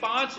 5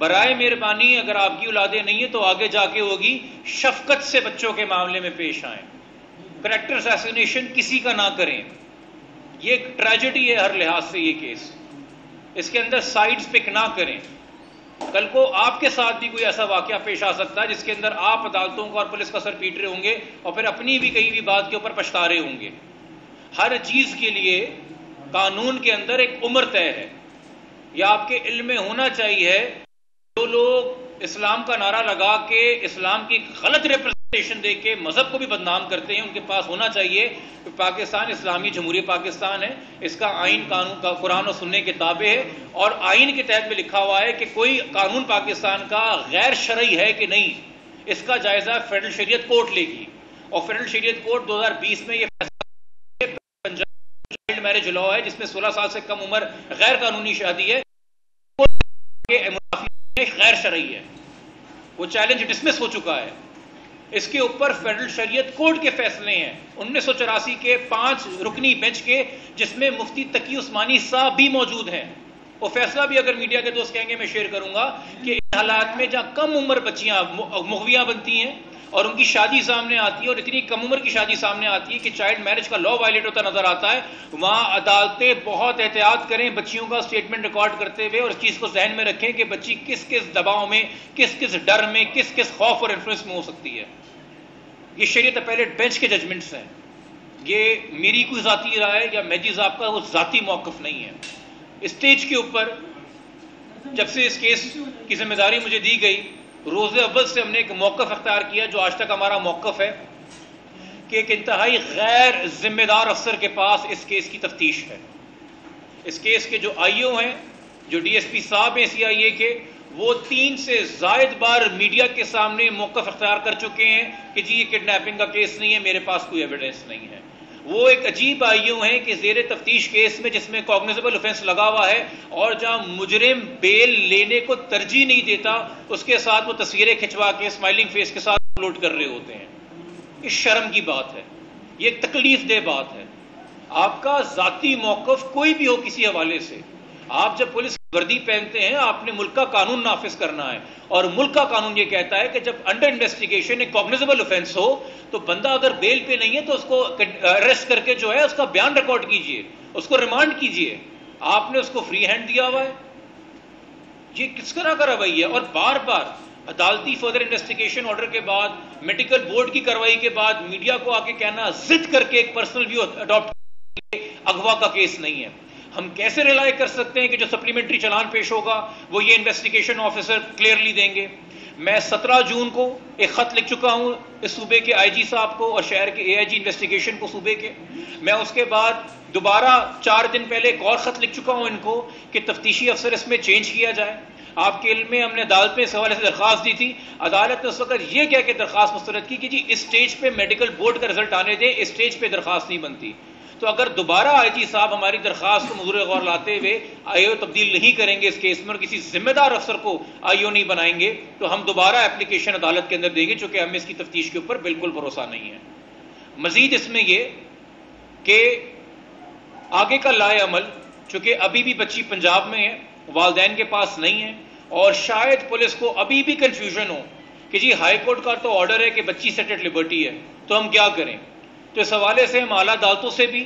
برائے مہربانی اگر آپ کی اولادیں نہیں ہیں تو آگے جا کے ہوگی، شفقت سے بچوں کے معاملے میں پیش آئیں، کریکٹر اسیسینیشن کسی کا نہ کریں. یہ ایک ٹریجڈی ہے ہر لحاظ سے یہ کیس، اس کے اندر سائیڈز پک نہ کریں. کل کو آپ کے ساتھ بھی کوئی ایسا واقعہ پیش آ سکتا ہے جس کے اندر آپ عدالتوں کا اور پولیس کا سر پیٹ رہے ہوں گے اور پھر اپنی بھی کہیں بھی بات کے اوپر پچھتا رہے ہوں گے. ہر چیز کے لیے قانون کے اندر ایک عمر طے ہے. یہ آپ کے علم میں ہونا چاہیے. جو لوگ اسلام کا نعرہ لگا کے اسلام کی غلط ریپرزنٹیشن دے کے مذہب کو بھی بدنام کرتے ہیں، ان کے پاس ہونا چاہیے کہ پاکستان اسلامی جمہوریہ پاکستان ہے، اس کا آئین قانون کا قرآن و سننے کے تابع ہے، اور آئین کے تحت میں لکھا ہوا ہے کہ کوئی قانون پاکستان کا غیر شرعی ہے کہ نہیں، اس کا جائزہ فیڈرل شریعت کورٹ لے گی. اور فیڈرل شریعت کورٹ 2020 میں یہ فیصلہ پنجاب چائلڈ میرج لا ہے جس میں 16 سال سے کم عمر غیر قانونی شادی ہے، غیر شرعی ہے، وہ چیلنج ڈسمس ہو چکا ہے. اس کے اوپر فیڈرل شریعت کورٹ کے فیصلے ہیں 1984 کے 5 رکنی بینچ کے، جس میں مفتی تقی عثمانی صاحب بھی موجود ہیں. وہ فیصلہ بھی اگر میڈیا کے دوست کہیں گے میں شیئر کروں گا کہ ان حالات میں جہاں کم عمر بچیاں مغویاں بنتی ہیں اور ان کی شادی سامنے آتی ہے، اور اتنی کم عمر کی شادی سامنے آتی ہے کہ چائلڈ میرج کا لا وائلیٹ ہوتا نظر آتا ہے، وہاں عدالتیں بہت احتیاط کریں بچیوں کا سٹیٹمنٹ ریکارڈ کرتے ہوئے، اور اس چیز کو ذہن میں رکھیں کہ بچی کس کس دباؤ میں، کس کس ڈر میں، کس کس خوف اور انفلوئنس میں ہو سکتی ہے. یہ شریعت اپیلیٹ بینچ کے ججمنٹس ہیں. یہ میری کوئی ذاتی رائے یا مہدی صاحب کا وہ ذاتی موقف نہیں ہے. اسٹیج کے اوپر جب سے اس کیس کی ذمہ داری مجھے دی گئی، روز اول سے ہم نے ایک موقف اختیار کیا جو آج تک ہمارا موقف ہے کہ ایک انتہائی غیر ذمہ دار افسر کے پاس اس کیس کی تفتیش ہے. اس کیس کے جو آئی او ہیں، جو ڈی ایس پی صاحب ہیں سی آئی اے کے، وہ 3 سے زائد بار میڈیا کے سامنے موقف اختیار کر چکے ہیں کہ جی یہ کڈنیپنگ کا کیس نہیں ہے، میرے پاس کوئی ایویڈنس نہیں ہے. وہ ایک عجیب آئی او ہیں کہ زیر تفتیش کیس میں جس میں کوگنیزیبل اوفینس لگا ہوا ہے اور جہاں مجرم بیل لینے کو ترجیح نہیں دیتا، اس کے ساتھ وہ تصویریں کھنچوا کے اسمائلنگ فیس کے ساتھ اپلوڈ کر رہے ہوتے ہیں. یہ شرم کی بات ہے، یہ ایک تکلیف دہ بات ہے. آپ کا ذاتی موقف کوئی بھی ہو کسی حوالے سے، آپ جب پولیس وردی پہنتے ہیں آپ نے ملک کا قانون نافذ کرنا ہے، اور ملک کا قانون یہ کہتا ہے کہ جب انڈر انویسٹیگیشن ایک کوگنیزیبل اوفینس ہو تو بندہ اگر بیل پہ نہیں ہے تو اس کو اریسٹ کر کے جو ہے اس کا بیان ریکارڈ کیجئے، اس کو ریمانڈ کیجئے. آپ نے اس کو فری ہینڈ دیا ہوا ہے. یہ کس طرح کا رویہ ہے؟ اور بار بار عدالتی فردر انویسٹیگیشن آرڈر کے بعد، میڈیکل بورڈ کی کارروائی کے بعد میڈیا کو آ کے کہنا ضد کر کے ایک پرسنل ویو اڈاپٹ، اغوا کا کیس نہیں ہے. ہم کیسے ریلائی کر سکتے ہیں کہ جو سپلیمنٹری چلان پیش ہوگا وہ یہ انویسٹیگیشن آفیسر کلیئرلی دیں گے؟ میں 17 جون کو ایک خط لکھ چکا ہوں اس صوبے کے آئی جی صاحب کو اور شہر کے اے آئی جی انویسٹیگیشن کو صوبے کے. میں اس کے بعد دوبارہ 4 دن پہلے ایک اور خط لکھ چکا ہوں ان کو کہ تفتیشی افسر اس میں چینج کیا جائے. آپ کے علم میں ہم نے عدالت میں اس حوالے سے درخواست دی تھی، عدالت نے اس وقت یہ کہہ کے درخواست مسترد کی کہ جی اس سٹیج پہ میڈیکل بورڈ کا رزلٹ آنے دیں، اس سٹیج پہ درخواست نہیں بنتی. تو اگر دوبارہ آئی جی صاحب ہماری درخواست کو مزور غور لاتے ہوئے آئی او تبدیل نہیں کریں گے اس کیس میں اور کسی ذمہ دار افسر کو آئی او نہیں بنائیں گے تو ہم دوبارہ اپلیکیشن عدالت کے اندر دیں گے، چونکہ ہمیں اس کی تفتیش کے اوپر بالکل بھروسہ نہیں ہے. مزید اس میں یہ کہ آگے کا لائے عمل، چونکہ ابھی بھی بچی پنجاب میں ہے، والدین کے پاس نہیں ہے، اور شاید پولیس کو ابھی بھی کنفیوژن ہو کہ جی ہائی کورٹ کا تو آرڈر ہے کہ بچی سیٹ ایٹ لبرٹی ہے تو ہم کیا کریں. تو اس حوالے سے ہم اعلیٰ عدالتوں سے بھی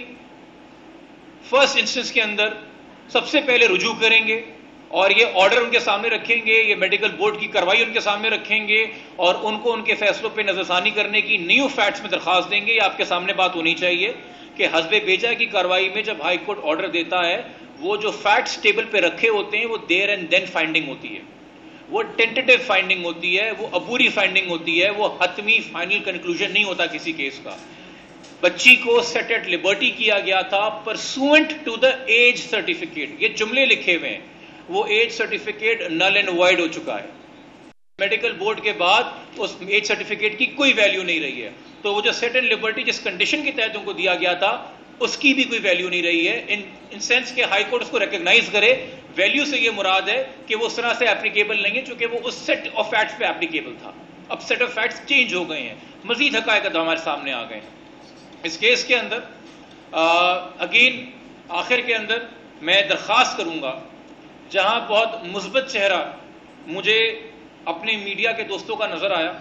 فرسٹ انسٹنس کے اندر سب سے پہلے رجوع کریں گے اور یہ آرڈر ان کے سامنے رکھیں گے، یہ میڈیکل بورڈ کی کارروائی ان کے سامنے رکھیں گے اور ان کو ان کے فیصلوں پہ نظر ثانی کرنے کی نیو فیکٹس میں درخواست دیں گے. یہ آپ کے سامنے بات ہونی چاہیے کہ حسب بیجا کی کارروائی میں جب ہائی کورٹ آرڈر دیتا ہے وہ جو فیکٹس ٹیبل پہ رکھے ہوتے ہیں وہ دیر اینڈ دین فائنڈنگ ہوتی ہے، وہ ٹینٹیٹیو فائنڈنگ ہوتی ہے، وہ عبوری فائنڈنگ ہوتی ہے، وہ حتمی فائنل کنکلوژن نہیں ہوتا کسی کیس کا. بچی کو سیٹ ایٹ لبرٹی کیا گیا تھا pursuant to the age certificate. یہ جملے لکھے ہوئے ہیں، وہ age certificate null and void ہو چکا ہے. میڈیکل بورڈ کے بعد اس ایج سرٹیفکیٹ کی کوئی ویلیو نہیں رہی ہے. تو وہ جو سیٹ اینڈ لبرٹی جس کنڈیشن کے تحت ان کو دیا گیا تھا اس کی بھی کوئی ویلیو نہیں رہی ہے ان سینس کہ ہائی کورٹ اس کو ریکگنائز کرے. ویلیو سے یہ مراد ہے کہ وہ اس طرح سے اپلیکیبل نہیں ہے چونکہ وہ اس سیٹ آف فیکٹس پہ اپلیکیبل تھا. اب سیٹ آف فیکٹس چینج ہو گئے ہیں، مزید حقائق ہمارے سامنے آ گئے ہیں. اس کیس کے اندر اگین آخر کے اندر میں درخواست کروں گا، جہاں بہت مثبت چہرہ مجھے اپنے میڈیا کے دوستوں کا نظر آیا،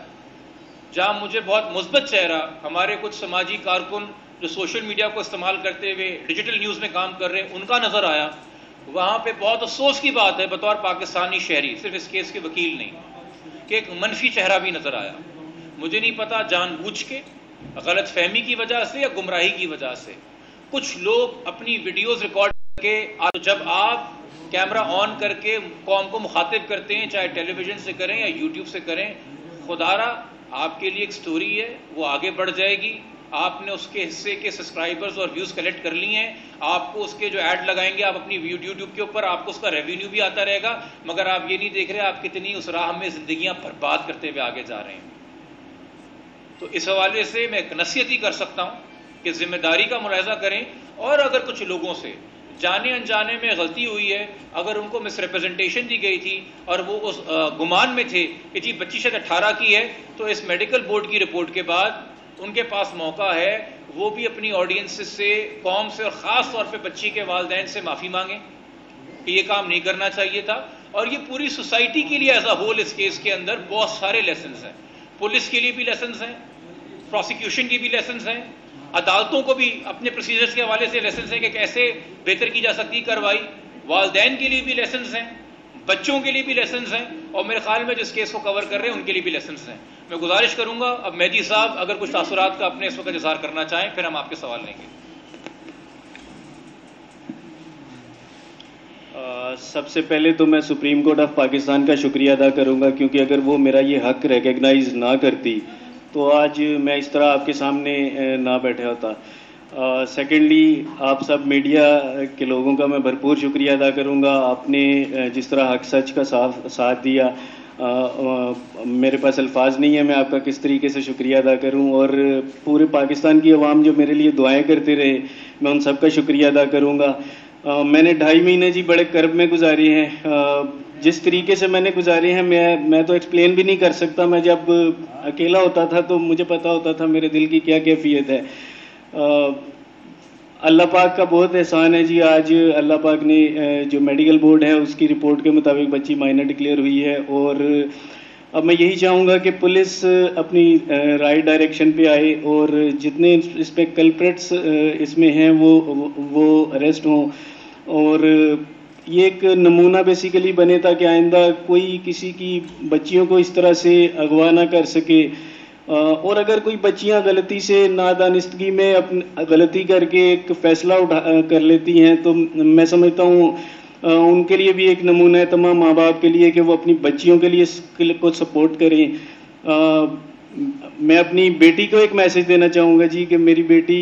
جہاں مجھے بہت مثبت چہرہ ہمارے کچھ سماجی کارکن جو سوشل میڈیا کو استعمال کرتے ہوئے ڈیجیٹل نیوز میں کام کر رہے ہیں ان کا نظر آیا۔ وہاں پہ بہت افسوس کی بات ہے بطور پاکستانی شہری، صرف اس کیس کے وکیل نہیں، کہ ایک منفی چہرہ بھی نظر آیا۔ مجھے نہیں پتا جان بوجھ کے، غلط فہمی کی وجہ سے یا گمراہی کی وجہ سے کچھ لوگ اپنی ویڈیوز ریکارڈ کر کے، جب آپ کیمرہ آن کر کے قوم کو مخاطب کرتے ہیں، چاہے ٹیلی ویژن سے کریں یا یوٹیوب سے کریں، خدارا آپ کے لیے ایک سٹوری ہے، وہ آگے بڑھ جائے گی۔ آپ نے اس کے حصے کے سبسکرائبرز اور ویوز کلیکٹ کر لی ہیں، آپ کو اس کے جو ایڈ لگائیں گے آپ اپنی یوٹیوب کے اوپر، آپ کو اس کا ریونیو بھی آتا رہے گا، مگر آپ یہ نہیں دیکھ رہے آپ کتنی اس راہ میں زندگیاں برباد کرتے ہوئے آگے جا رہے ہیں۔ تو اس حوالے سے میں ایک نصیحت ہی کر سکتا ہوں کہ ذمہ داری کا ملاحظہ کریں، اور اگر کچھ لوگوں سے جانے انجانے میں غلطی ہوئی ہے، اگر ان کو مس ریپرزنٹیشن دی گئی تھی اور وہ اس گمان میں تھے کہ جی بچی شاید 18 کی ہے، تو اس میڈیکل بورڈ کی رپورٹ کے بعد ان کے پاس موقع ہے وہ بھی اپنی آڈینس سے، قوم سے، اور خاص طور پہ بچی کے والدین سے معافی مانگیں کہ یہ کام نہیں کرنا چاہیے تھا۔ اور یہ پوری سوسائٹی کے لیے ایز اے ہول اس کیس کے اندر بہت سارے لیسنز ہیں، پولیس کے لیے بھی لیسنز ہیں، پروسیکیوشن کی بھی لیسنز ہیں، عدالتوں کو بھی اپنے پروسیجرز کے حوالے سے لیسنز ہیں کہ کیسے بہتر کی جا سکتی کارروائی، والدین کے لیے بھی لیسنز ہیں، بچوں کے لیے بھی لیسنز ہیں، اور میرے خیال میں جس کیس کو کور کر رہے ہیں ان کے لیے بھی لیسنز ہیں۔ میں گزارش کروں گا اب مہدی صاحب اگر کچھ تاثرات کا اپنے اس وقت اظہار کرنا چاہیں، پھر ہم آپ کے سوال لیں گے۔ سب سے پہلے تو میں سپریم کورٹ آف پاکستان کا شکریہ ادا کروں گا، کیونکہ اگر وہ میرا یہ حق ریکگنائز نہ کرتی تو آج میں اس طرح آپ کے سامنے نہ بیٹھا ہوتا۔ سیکنڈلی آپ سب میڈیا کے لوگوں کا میں بھرپور شکریہ ادا کروں گا، آپ نے جس طرح حق سچ کا ساتھ دیا، میرے پاس الفاظ نہیں ہے میں آپ کا کس طریقے سے شکریہ ادا کروں، اور پورے پاکستان کی عوام جو میرے لیے دعائیں کرتے رہے میں ان سب کا شکریہ ادا کروں گا۔ میں نے 2.5 مہینے جی بڑے کرب میں گزارے ہیں، جس طریقے سے میں نے گزارے ہیں میں تو ایکسپلین بھی نہیں کر سکتا۔ میں جب اکیلا ہوتا تھا تو مجھے پتا ہوتا تھا میرے دل کی کیا کیفیت ہے۔ اللہ پاک کا بہت احسان ہے جی، آج اللہ پاک نے جو میڈیکل بورڈ ہے اس کی رپورٹ کے مطابق بچی مائنر ڈکلیئر ہوئی ہے، اور اب میں یہی چاہوں گا کہ پولیس اپنی رائٹ ڈائریکشن پہ آئے اور جتنے اس پہ کلپریٹس اس میں ہیں وہ اریسٹ ہوں، اور یہ ایک نمونہ بیسیکلی بنے تاکہ آئندہ کوئی کسی کی بچیوں کو اس طرح سے اغوا نہ کر سکے، اور اگر کوئی بچیاں غلطی سے نادانستگی میں غلطی کر کے ایک فیصلہ کر لیتی ہیں تو میں سمجھتا ہوں ان کے لیے بھی ایک نمونہ ہے تمام ماں باپ کے لیے کہ وہ اپنی بچیوں کے لیے کو سپورٹ کریں۔ میں اپنی بیٹی کو ایک میسج دینا چاہوں گا جی کہ میری بیٹی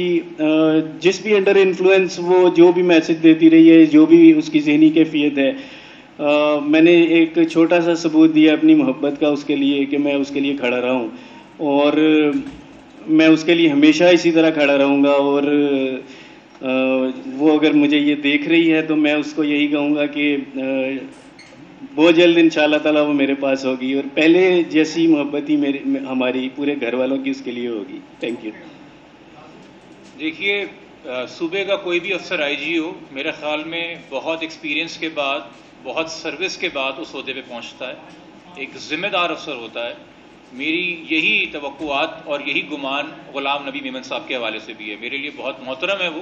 جس بھی انڈر انفلوئنس وہ جو بھی میسج دیتی رہی ہے، جو بھی اس کی ذہنی کیفیت ہے، میں نے ایک چھوٹا سا ثبوت دیا اپنی محبت کا اس کے لیے کہ میں اس کے لیے کھڑا رہا ہوں، اور میں اس کے لیے ہمیشہ اسی طرح کھڑا رہوں گا، اور وہ اگر مجھے یہ دیکھ رہی ہے تو میں اس کو یہی کہوں گا کہ بہت جلد انشاءاللہ تعالیٰ وہ میرے پاس ہوگی، اور پہلے جیسی محبت ہی ہماری پورے گھر والوں کی اس کے لیے ہوگی۔ Thank you. دیکھیے، صوبے کا کوئی بھی افسر آئی جی ہو، میرے خیال میں بہت ایکسپیرینس کے بعد، بہت سروس کے بعد اس عہدے پہ پہنچتا ہے، ایک ذمہ دار افسر ہوتا ہے۔ میری یہی توقعات اور یہی گمان غلام نبی میمن صاحب کے حوالے سے بھی ہے، میرے لیے بہت محترم ہے وہ،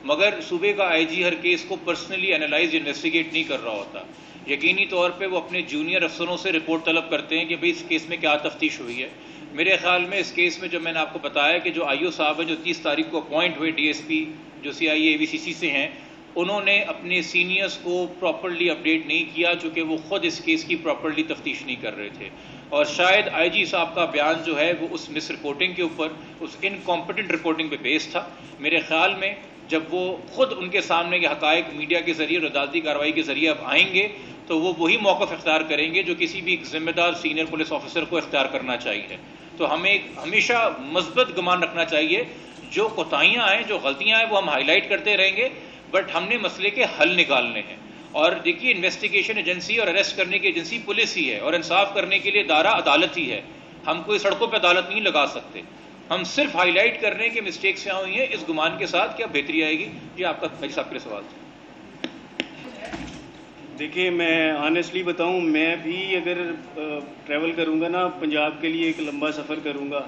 مگر صوبے کا آئی جی ہر کیس کو پرسنلی انالائز انویسٹیگیٹ نہیں کر رہا ہوتا، یقینی طور پہ وہ اپنے جونیئر افسروں سے رپورٹ طلب کرتے ہیں کہ بھئی اس کیس میں کیا تفتیش ہوئی ہے۔ میرے خیال میں اس کیس میں جو میں نے آپ کو بتایا کہ جو آئی او صاحب ہیں جو 30 تاریخ کو اپوائنٹ ہوئے ڈی ایس پی جو سی آئی اے وی سی سی سے ہیں، انہوں نے اپنے سینئرز کو پراپرلی اپڈیٹ نہیں کیا چونکہ وہ خود اس کیس کی پراپرلی تفتیش نہیں کر رہے تھے، اور شاید آئی جی صاحب کا بیان جو ہے وہ اس مس رپورٹنگ کے اوپر، اس انکمپیٹنٹ رپورٹنگ پہ بیس تھا۔ میرے خیال میں جب وہ خود ان کے سامنے یہ حقائق میڈیا کے ذریعے اور عدالتی کارروائی کے ذریعے اب آئیں گے تو وہ وہی موقف اختیار کریں گے جو کسی بھی ایک ذمہ دار سینئر پولیس آفیسر کو اختیار کرنا چاہیے۔ تو ہمیں ہمیشہ مثبت گمان رکھنا چاہیے، جو کوتاہیاں ہیں، جو غلطیاں ہیں وہ ہم ہائی لائٹ کرتے رہیں گے، بٹ ہم نے مسئلے کے حل نکالنے ہیں۔ اور دیکھیے، انویسٹیگیشن ایجنسی اور اریسٹ کرنے کی ایجنسی پولیس ہی ہے، اور انصاف کرنے کے لیے دارہ عدالت ہی ہے۔ ہم کوئی سڑکوں پہ عدالت نہیں لگا سکتے، ہم صرف ہائی لائٹ کر رہے ہیں کہ مسٹیکس یہاں ہوئی ہیں، اس گمان کے ساتھ کیا بہتری آئے گی۔ یہ آپ کا میری صاحب کے سوال تھا۔ دیکھیے میں آنیسٹلی بتاؤں، میں بھی اگر ٹریول کروں گا نا پنجاب کے لیے، ایک لمبا سفر کروں گا،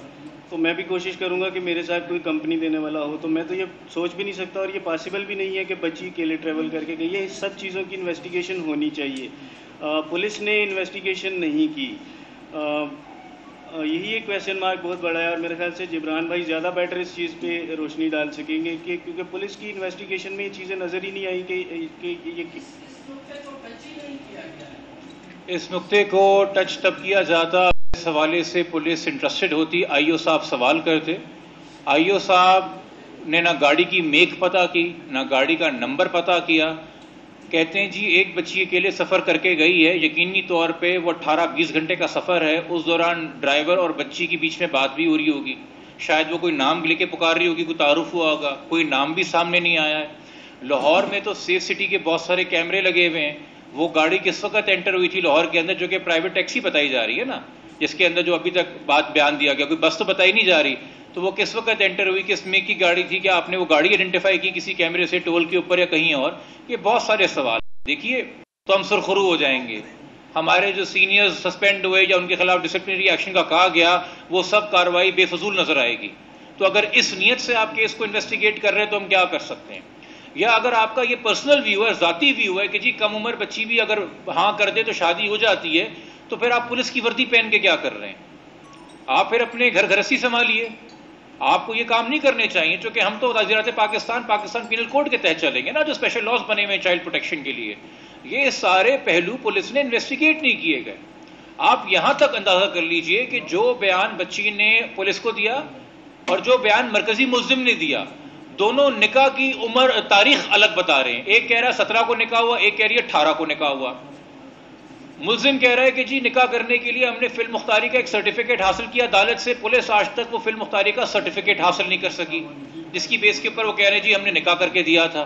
تو میں بھی کوشش کروں گا کہ میرے ساتھ کوئی کمپنی دینے والا ہو. تو میں تو یہ سوچ بھی نہیں سکتا، اور یہ پاسبل بھی نہیں ہے کہ بچی اکیلے ٹریول کر کے گئی ہے. اس سب چیزوں کی انویسٹیگیشن ہونی چاہیے. پولیس نے انویسٹیگیشن نہیں کی. یہی ایک کویسچن مارک بہت بڑا ہے، اور میرے خیال سے جبران بھائی زیادہ بیٹر اس چیز پہ روشنی ڈال سکیں گے، کہ کیونکہ پولیس کی انویسٹیگیشن میں یہ چیزیں نظر ہی نہیں آئی کہ یہ اس نقطے کو ٹچ تب کیا جاتا اس حوالے سے پولیس انٹرسٹڈ ہوتی. آئی او صاحب سوال کرتے. آئی او صاحب نے نہ گاڑی کی میک پتہ کی، نہ گاڑی کا نمبر پتہ کیا. کہتے ہیں جی ایک بچی اکیلے سفر کر کے گئی ہے، یقینی طور پہ وہ 18-20 گھنٹے کا سفر ہے. اس دوران ڈرائیور اور بچی کے بیچ میں بات بھی ہو رہی ہوگی، شاید وہ کوئی نام لے کے پکار رہی ہوگی، کوئی تعارف ہوا ہوگا، کوئی نام بھی سامنے نہیں آیا ہے. لاہور میں تو سیف سٹی کے بہت سارے کیمرے لگے ہوئے ہیں. وہ گاڑی کس وقت انٹر ہوئی تھی لاہور کے اندر، جو کہ پرائیویٹ ٹیکسی بتائی جا رہی ہے نا، جس کے اندر جو ابھی تک بات بیان دیا گیا، کوئی بس تو بتائی نہیں جا رہی، تو وہ کس وقت انٹر ہوئی، کس میک کی گاڑی تھی، کیا آپ نے وہ گاڑی آئیڈینٹیفائی کی کسی کیمرے سے ٹول کے اوپر یا کہیں اور؟ یہ بہت سارے سوال. دیکھیے تو ہم سرخرو ہو جائیں گے. ہمارے جو سینئرز سسپینڈ ہوئے یا ان کے خلاف ڈسپلنری ایکشن کا کہا گیا، وہ سب کارروائی بے فضول نظر آئے گی. تو اگر اس نیت سے آپ کیس کو انویسٹیگیٹ کر رہے ہیں تو ہم کیا کر سکتے ہیں؟ یا اگر آپ کا یہ پرسنل ویو ہے، ذاتی ویو ہے کہ جی کم عمر بچی بھی اگر ہاں کر دے تو شادی ہو جاتی ہے، تو پھر آپ پولیس کی وردی پہن کے کیا کر رہے ہیں؟ آپ پھر اپنے گھر گھرستی سنبھالیے. آپ کو یہ کام نہیں کرنے چاہیے، چونکہ ہم تو وزارت پاکستان پینل کوڈ کے تحت چلیں گے نا، جو اسپیشل لاز بنے ہوئے ہیں چائلڈ پروٹیکشن کے لیے. یہ سارے پہلو پولیس نے انویسٹیگیٹ نہیں کیے گئے. آپ یہاں تک اندازہ کر لیجئے کہ جو بیان بچی نے پولیس کو دیا اور جو بیان مرکزی ملزم نے دیا، دونوں نکاح کی عمر تاریخ الگ بتا رہے ہیں. ایک کہہ رہا ہے 17 کو نکاح ہوا، ایک کہہ رہی ہے 18 کو نکاح ہوا. ملزم کہہ رہا ہے کہ جی نکاح کرنے کے لیے ہم نے فی المختاری کا ایک سرٹیفکیٹ حاصل کیا عدالت سے. پولیس آج تک وہ فی المختاری کا سرٹیفکیٹ حاصل نہیں کر سکی، جس کی بیس کے اوپر وہ کہہ رہے ہیں جی ہم نے نکاح کر کے دیا تھا.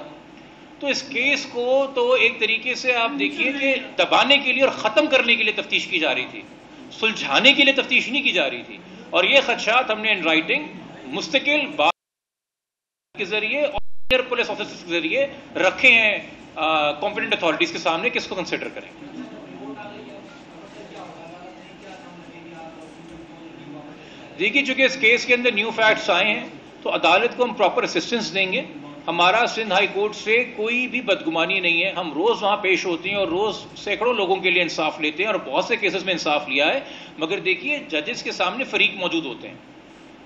تو اس کیس کو تو ایک طریقے سے آپ دیکھیے کہ دبانے کے لیے اور ختم کرنے کے لیے تفتیش کی جا رہی تھی، سلجھانے کے لیے تفتیش نہیں کی جا رہی تھی. اور یہ خدشات ہم نے ان رائٹنگ مستقل بات کے ذریعے اور پولیس آفیسرز کے ذریعے رکھے ہیں کمپیٹنٹ اتھارٹیز کے سامنے، کس کو کنسیڈر کریں. دیکھیے چونکہ اس کیس کے اندر نیو فیکٹس آئے ہیں تو عدالت کو ہم پراپر اسسٹنس دیں گے. ہمارا سندھ ہائی کورٹ سے کوئی بھی بدگمانی نہیں ہے. ہم روز وہاں پیش ہوتے ہیں اور روز سینکڑوں لوگوں کے لیے انصاف لیتے ہیں اور بہت سے کیسز میں انصاف لیا ہے. مگر دیکھیے ججز کے سامنے فریق موجود ہوتے ہیں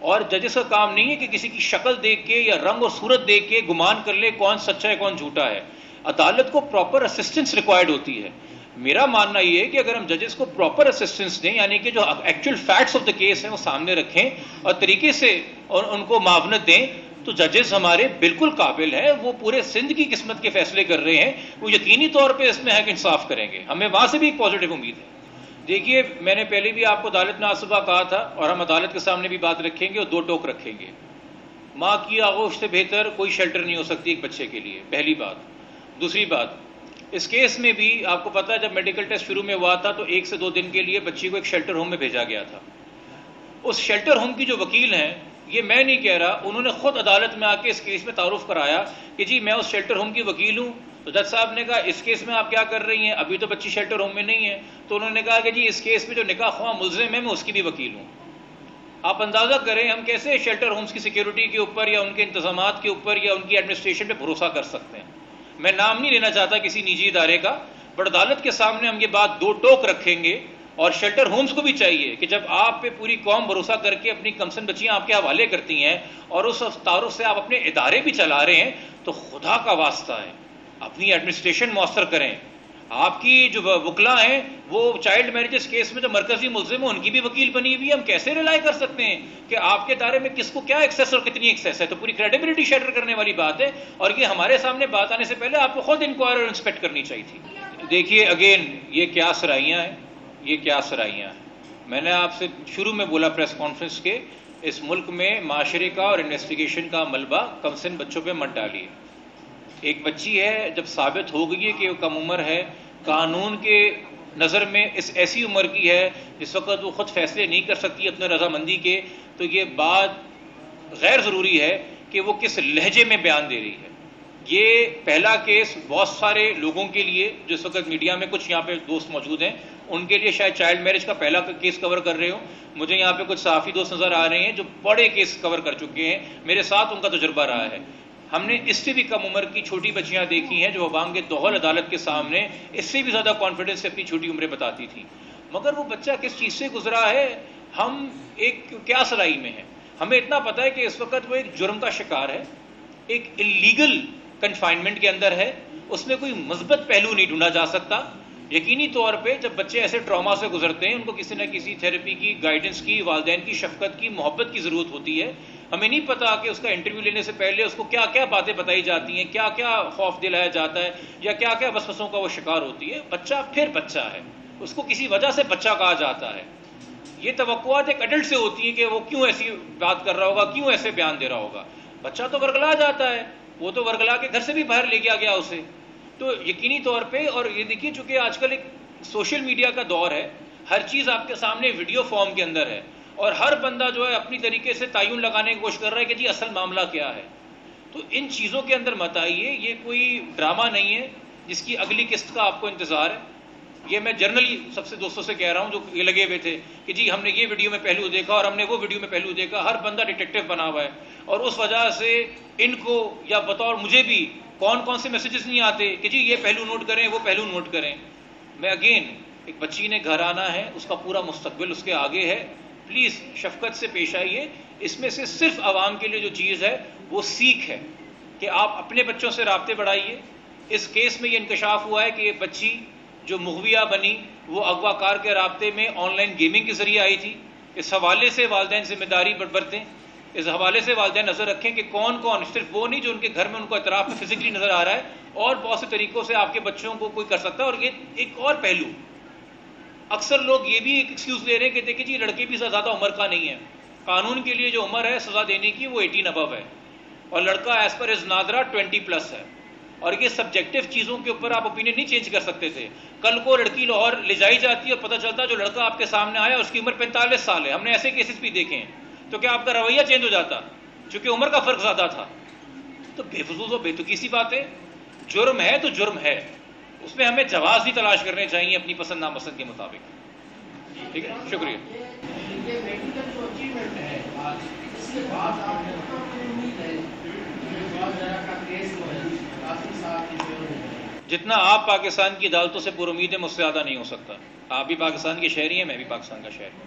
اور ججز کا کام نہیں ہے کہ کسی کی شکل دیکھ کے یا رنگ اور صورت دیکھ کے گمان کر لے کون سچا ہے کون جھوٹا ہے. عدالت کو پراپر اسسٹنس ریکوائرڈ ہوتی ہے. میرا ماننا یہ ہے کہ اگر ہم ججز کو پراپر اسسٹنس دیں، یعنی کہ جو actual facts of the case ہیں وہ سامنے رکھیں اور طریقے سے اور ان کو معاونت دیں، تو ججز ہمارے بالکل قابل ہیں. وہ پورے سندھ کی قسمت کے فیصلے کر رہے ہیں، وہ یقینی طور پہ اس میں حق انصاف کریں گے. ہمیں وہاں سے بھی ایک پازیٹیو امید ہے. دیکھیے میں نے پہلے بھی آپ کو عدالت میں آج صبح کہا تھا اور ہم عدالت کے سامنے بھی بات رکھیں گے اور دو ٹوک رکھیں گے. ماں کی آغوش سے بہتر کوئی شیلٹر نہیں ہو سکتی ایک بچے کے لیے، پہلی بات. دوسری بات، اس کیس میں بھی آپ کو پتا ہے جب میڈیکل ٹیسٹ شروع میں ہوا تھا تو 1 سے 2 دن کے لیے بچی کو ایک شیلٹر ہوم میں بھیجا گیا تھا. اس شیلٹر ہوم کی جو وکیل ہیں، یہ میں نہیں کہہ رہا، انہوں نے خود عدالت میں آ کے اس کیس میں تعارف کرایا کہ جی میں اس شیلٹر ہوم کی وکیل ہوں. تو جج صاحب نے کہا اس کیس میں آپ کیا کر رہی ہیں، ابھی تو بچی شیلٹر ہوم میں نہیں ہے. تو انہوں نے کہا کہ جی اس کیس میں جو نکاح خواہ ملزم ہے میں اس کی بھی وکیل ہوں. آپ اندازہ کریں ہم کیسے شیلٹر ہومز کی سیکیورٹی کے اوپر یا ان کے انتظامات کے اوپر یا ان کی ایڈمنسٹریشن پہ بھروسہ کر سکتے ہیں. میں نام نہیں لینا چاہتا کسی نجی ادارے کا، بٹ عدالت کے سامنے ہم یہ بات دو ٹوک رکھیں گے. اور شیلٹر ہومز کو بھی چاہیے کہ جب آپ پہ پوری قوم بھروسہ کر کے اپنی کمسن بچیاں آپ کے حوالے کرتی ہیں اور اس تعارف سے آپ اپنے ادارے بھی چلا رہے ہیں، تو خدا کا واسطہ ہے اپنی ایڈمنسٹریشن مؤثر کریں. آپ کی جو وکلا ہیں وہ چائلڈ میرجز کیس میں جو مرکزی ملزم ہیں ان کی بھی وکیل بنی ہوئی ہے. ہم کیسے ریلائی کر سکتے ہیں کہ آپ کے ادارے میں کس کو کیا ایکسیس اور کتنی ایکسیس ہے؟ تو پوری کریڈیبلٹی شیٹر کرنے والی بات ہے اور یہ ہمارے سامنے بات آنے سے پہلے آپ کو خود انکوائر اور انسپیکٹ کرنی چاہیے تھی. دیکھیے اگین یہ کیا سرائیاں ہیں، یہ کیا سرائیاں ہیں. میں نے آپ سے شروع میں بولا پریس کانفرنس کے، اس ملک میں معاشرے کا اور انویسٹیگیشن کا ملبہ کم سن بچوں پہ مت ڈالیے. ایک بچی ہے جب ثابت ہو گئی ہے کہ وہ کم عمر ہے، قانون کے نظر میں اس ایسی عمر کی ہے جس وقت وہ خود فیصلے نہیں کر سکتی اپنے رضامندی کے، تو یہ بات غیر ضروری ہے کہ وہ کس لہجے میں بیان دے رہی ہے. یہ پہلا کیس بہت سارے لوگوں کے لیے جو اس وقت میڈیا میں کچھ یہاں پہ دوست موجود ہیں ان کے لیے شاید چائلڈ میرج کا پہلا کیس کور کر رہے ہوں. مجھے یہاں پہ کچھ صحافی دوست نظر آ رہے ہیں جو بڑے کیس کور کر چکے ہیں, میرے ساتھ ان کا تجربہ رہا ہے. ہم نے اس سے بھی کم عمر کی چھوٹی بچیاں دیکھی ہیں جو عوام کے دوہل عدالت کے سامنے اس سے بھی زیادہ کانفیڈنس سے اپنی چھوٹی عمریں بتاتی تھیں. مگر وہ بچہ کس چیز سے گزرا ہے, ہم ایک کیا سرائی میں ہیں. ہمیں اتنا پتہ ہے کہ اس وقت وہ ایک جرم کا شکار ہے, ایک انلیگل کنفائنمنٹ کے اندر ہے, اس میں کوئی مثبت پہلو نہیں ڈھونڈا جا سکتا. یقینی طور پہ جب بچے ایسے ٹراما سے گزرتے ہیں ان کو کسی نہ کسی تھیراپی کی, گائیڈنس کی, والدین کی شفقت کی, محبت کی ضرورت ہوتی ہے. ہمیں نہیں پتا کہ اس کا انٹرویو لینے سے پہلے اس کو کیا کیا باتیں بتائی جاتی ہیں, کیا کیا خوف دلایا جاتا ہے, یا کیا کیا وسوسوں کا وہ شکار ہوتی ہے. بچہ پھر بچہ ہے, اس کو کسی وجہ سے بچہ کہا جاتا ہے. یہ توقعات ایک ایڈلٹ سے ہوتی ہیں کہ وہ کیوں ایسی بات کر رہا ہوگا, کیوں ایسے بیان دے رہا ہوگا. بچہ تو ورگلا جاتا ہے, وہ تو ورگلا کے گھر سے بھی باہر لے گیا اسے. تو یقینی طور پہ, اور یہ دیکھیے چونکہ آج کل ایک سوشل میڈیا کا دور ہے, ہر چیز آپ کے سامنے ویڈیو فارم کے اندر ہے, اور ہر بندہ جو ہے اپنی طریقے سے تعین لگانے کی کوشش کر رہا ہے کہ جی اصل معاملہ کیا ہے. تو ان چیزوں کے اندر مت آئیے, یہ کوئی ڈرامہ نہیں ہے جس کی اگلی قسط کا آپ کو انتظار ہے. یہ میں جرنلی سب سے دوستوں سے کہہ رہا ہوں جو یہ لگے ہوئے تھے کہ جی ہم نے یہ ویڈیو میں پہلو دیکھا اور ہم نے وہ ویڈیو میں پہلو دیکھا. ہر بندہ ڈیٹیکٹیو بنا ہوا ہے, اور اس وجہ سے ان کو یا بطور مجھے بھی کون سے میسیجز نہیں آتے کہ جی یہ پہلو نوٹ کریں, وہ پہلو نوٹ کریں. میں اگین, ایک بچی نے گھر آنا ہے, اس کا پورا مستقبل اس کے آگے ہے. پلیز شفقت سے پیش آئیے. اس میں سے صرف عوام کے لیے جو چیز ہے وہ سیکھ ہے کہ آپ اپنے بچوں سے رابطے بڑھائیے. اس کیس میں یہ انکشاف ہوا ہے کہ یہ بچی جو مغویہ بنی وہ اغوا کار کے رابطے میں آن لائن گیمنگ کے ذریعے آئی تھی. اس حوالے سے والدین ذمہ داری برتیں, اس حوالے سے والدین نظر رکھیں کہ کون صرف وہ نہیں جو ان کے گھر میں ان کو اطراف میں فزیکلی نظر آ رہا ہے, اور بہت سے طریقوں سے آپ کے بچوں کو کوئی کر سکتا ہے. اور یہ ایک اور پہلو, اکثر لوگ یہ بھی ایک ایکسکیوز لے رہے ہیں کہ دیکھیں جی لڑکے بھی زیادہ عمر کا نہیں ہے, قانون کے لیے جو عمر ہے سزا دینے کی وہ 18 ابو ہے, اور لڑکا ایز پر از نادرا 20+ ہے. اور یہ سبجیکٹو چیزوں کے اوپر آپ اوپینین نہیں چینج کر سکتے تھے. کل کو لڑکی لاہور لے جائی جاتی ہے اور پتہ چلتا جو لڑکا آپ کے سامنے آیا اس کی عمر 45 سال ہے, ہم نے ایسے کیسز بھی دیکھے ہیں, تو کیا آپ کا رویہ چینج ہو جاتا چونکہ عمر کا فرق زیادہ تھا؟ تو بے فضول و بے تکی سی بات ہے. جرم ہے تو جرم ہے, اس میں ہمیں جواز بھی تلاش کرنے چاہیے اپنی پسند ناپسند کے مطابق. ٹھیک ہے, شکریہ. جتنا آپ پاکستان کی عدالتوں سے پر امید ہے مجھ سے زیادہ نہیں ہو سکتا. آپ بھی پاکستان کے شہری ہیں, میں بھی پاکستان کا شہری ہوں.